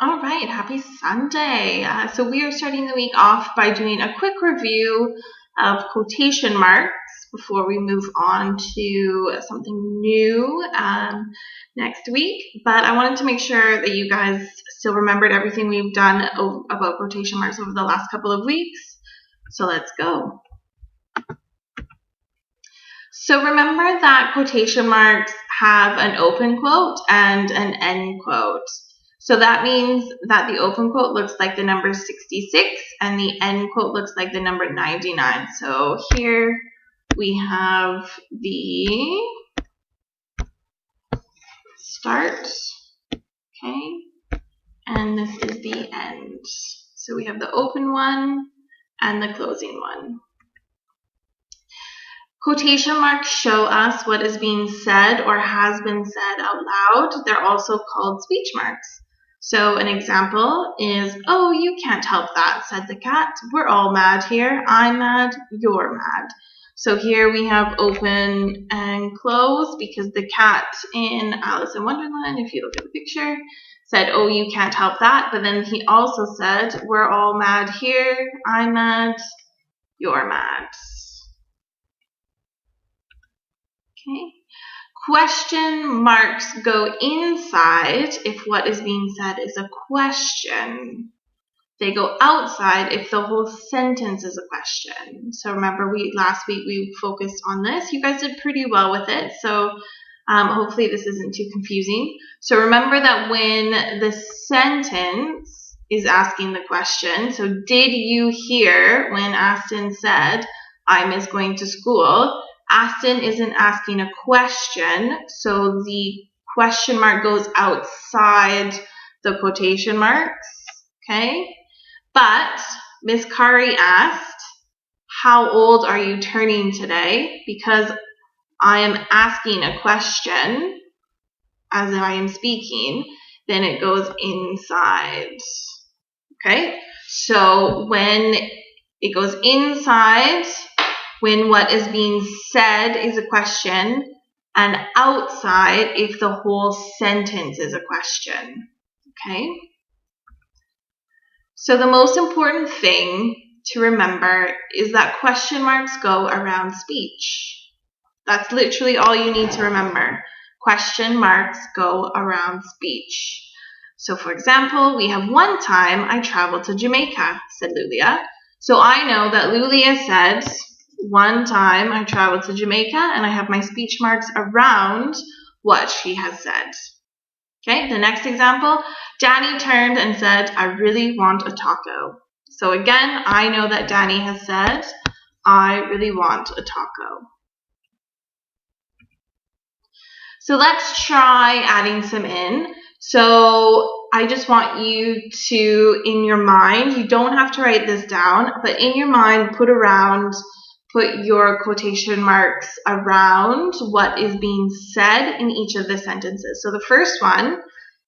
All right, happy Sunday. So we are starting the week off by doing a quick review of quotation marks before we move on to something new next week. But I wanted to make sure that you guys still remembered everything we've done about quotation marks over the last couple of weeks. So let's go. So remember that quotation marks have an open quote and an end quote. So that means that the open quote looks like the number 66 and the end quote looks like the number 99. So here we have the start, okay, and this is the end. So we have the open one and the closing one. Quotation marks show us what is being said or has been said out loud. They're also called speech marks. So an example is, "Oh, you can't help that," said the cat. "We're all mad here. I'm mad, you're mad." So here we have open and close because the cat in Alice in Wonderland, if you look at the picture, said, "Oh, you can't help that." But then he also said, "We're all mad here. I'm mad, you're mad." Okay. Question marks go inside if what is being said is a question. They go outside if the whole sentence is a question. So remember, last week we focused on this. You guys did pretty well with it, so hopefully this isn't too confusing. So remember that when the sentence is asking the question, so did you hear when Aston said, "I miss going to school"? Aston isn't asking a question, so the question mark goes outside the quotation marks, okay? But Miss Kari asked, "How old are you turning today?" Because I am asking a question as if I am speaking, then it goes inside, okay? So when it goes inside, when what is being said is a question, and outside if the whole sentence is a question, okay? So the most important thing to remember is that question marks go around speech. That's literally all you need to remember. Question marks go around speech. So for example, we have "One time I traveled to Jamaica," said Lulia. So I know that Lulia said, "One time I traveled to Jamaica," and I have my speech marks around what she has said. Okay, the next example, Danny turned and said, "I really want a taco." So again, I know that Danny has said, "I really want a taco." So let's try adding some in. So I just want you to, in your mind, you don't have to write this down, but in your mind, put your quotation marks around what is being said in each of the sentences. So the first one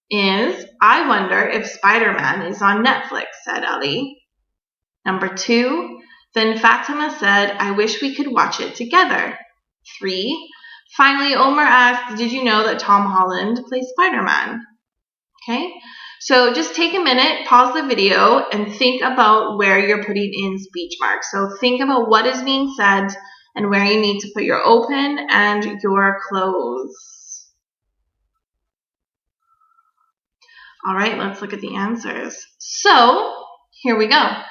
is, "I wonder if Spider-Man is on Netflix," said Ali. Number 2, "Then Fatima said, I wish we could watch it together." 3, finally, Omar asked, "Did you know that Tom Holland plays Spider-Man?" Okay, so just take a minute, pause the video, and think about where you're putting in speech marks. So think about what is being said and where you need to put your open and your close. All right, let's look at the answers. So here we go.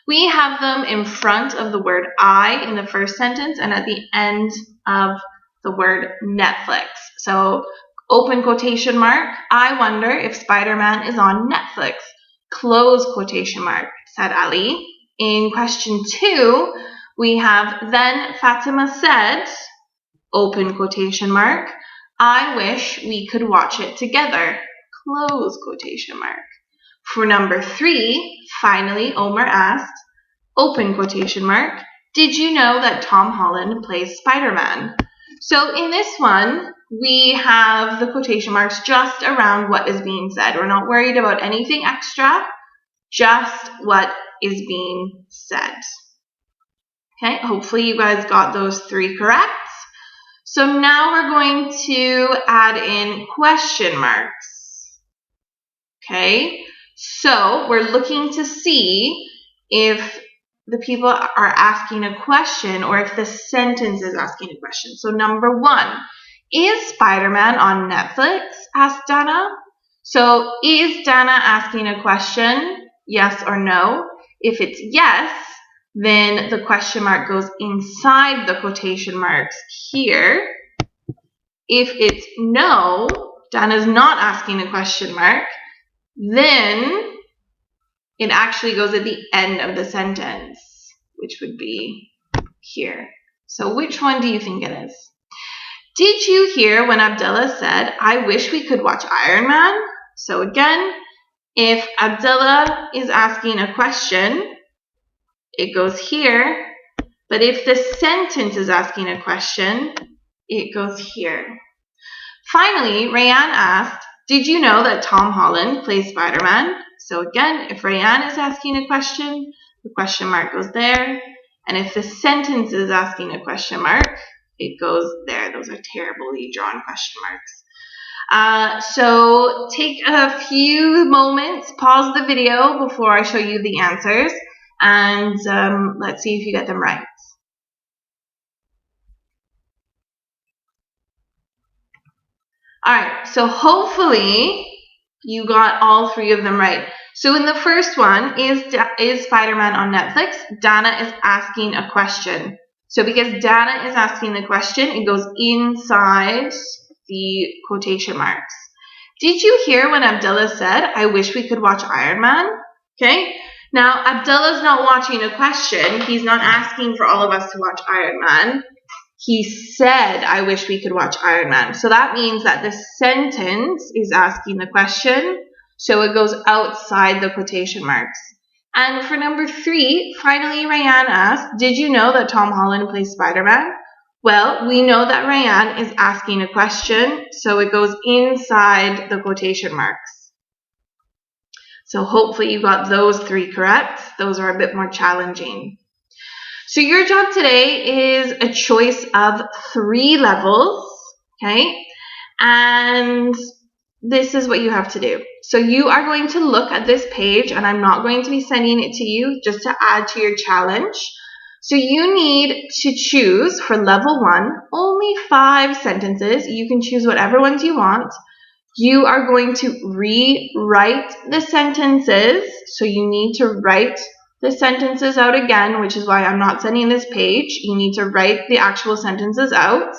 We have them in front of the word "I" in the first sentence and at the end of the word Netflix. So open quotation mark, "I wonder if Spider-Man is on Netflix." Close quotation mark, said Ali. In question 2, we have "Then Fatima said," open quotation mark, "I wish we could watch it together." Close quotation mark. For number 3, finally, Omar asked, open quotation mark, "Did you know that Tom Holland plays Spider-Man?" So in this one, we have the quotation marks just around what is being said. We're not worried about anything extra, just what is being said. Okay, hopefully you guys got those 3 correct. So now we're going to add in question marks. Okay, So we're looking to see if the people are asking a question or if the sentence is asking a question. So number 1, is Spider-Man on Netflix? Asked Dana. So is Dana asking a question? Yes or no? If it's yes, then the question mark goes inside the quotation marks here. If it's no, Dana's not asking a question mark, then it actually goes at the end of the sentence, which would be here. So which one do you think it is? Did you hear when Abdullah said, I wish we could watch Iron Man? So again, if Abdullah is asking a question, it goes here. But if the sentence is asking a question, it goes here. Finally, Rayanne asked, did you know that Tom Holland plays Spider-Man? So again, if Rayanne is asking a question, the question mark goes there. And if the sentence is asking a question mark, it goes there. Those are terribly drawn question marks. So take a few moments, pause the video before I show you the answers, and let's see if you get them right. All right, so hopefully you got all 3 of them right. So in the first one, is Spider-Man on Netflix? Dana is asking a question. So because Dana is asking the question, it goes inside the quotation marks. Did you hear when Abdullah said, I wish we could watch Iron Man? Okay, now Abdullah's not watching a question. He's not asking for all of us to watch Iron Man. He said, I wish we could watch Iron Man. So that means that the sentence is asking the question, so it goes outside the quotation marks. And for number 3, finally, Rayanne asked, did you know that Tom Holland plays Spider-Man? Well, we know that Rayanne is asking a question, so it goes inside the quotation marks. So hopefully you got those 3 correct. Those are a bit more challenging. So your job today is a choice of 3 levels, okay? And this is what you have to do. So you are going to look at this page, and I'm not going to be sending it to you, just to add to your challenge. So you need to choose for level 1 only 5 sentences. You can choose whatever ones you want. You are going to rewrite the sentences. So you need to write the sentences out again, which is why I'm not sending this page. You need to write the actual sentences out,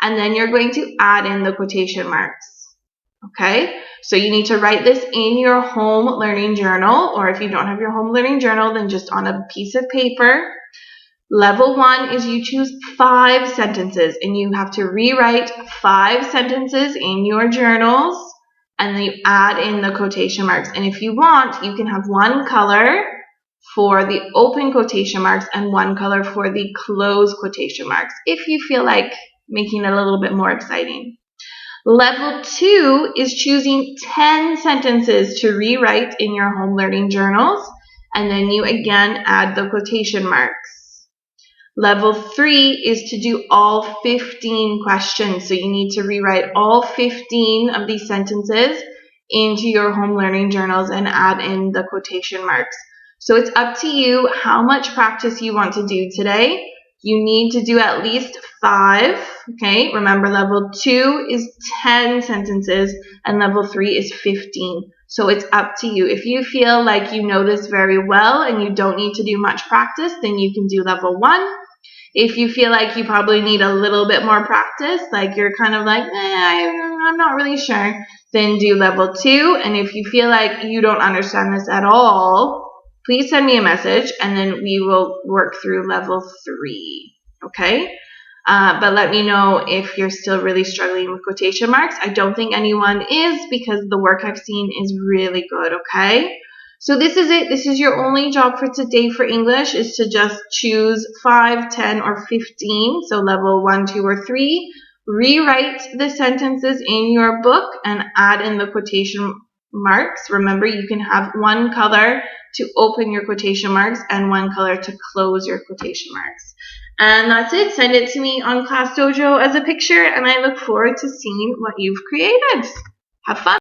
and then you're going to add in the quotation marks. Okay, so you need to write this in your home learning journal, or if you don't have your home learning journal, then just on a piece of paper. Level 1 is you choose 5 sentences, and you have to rewrite 5 sentences in your journals, and then you add in the quotation marks. And if you want, you can have one color for the open quotation marks and one color for the closed quotation marks, if you feel like making it a little bit more exciting. Level 2 is choosing 10 sentences to rewrite in your home learning journals, and then you again add the quotation marks. Level 3 is to do all 15 questions, so you need to rewrite all 15 of these sentences into your home learning journals and add in the quotation marks. So it's up to you how much practice you want to do today. You need to do at least 5, okay? Remember, level 2 is 10 sentences, and level 3 is 15. So it's up to you. If you feel like you know this very well and you don't need to do much practice, then you can do level 1. If you feel like you probably need a little bit more practice, like you're kind of like, I'm not really sure, then do level 2. And if you feel like you don't understand this at all, please send me a message, and then we will work through level 3, okay? But let me know if you're still really struggling with quotation marks. I don't think anyone is, because the work I've seen is really good, okay? So this is it. This is your only job for today for English, is to just choose 5, 10, or 15, so level 1, 2, or 3. Rewrite the sentences in your book and add in the quotation marks. Remember, you can have one color to open your quotation marks and one color to close your quotation marks. And that's it. Send it to me on Class Dojo as a picture, and I look forward to seeing what you've created. Have fun.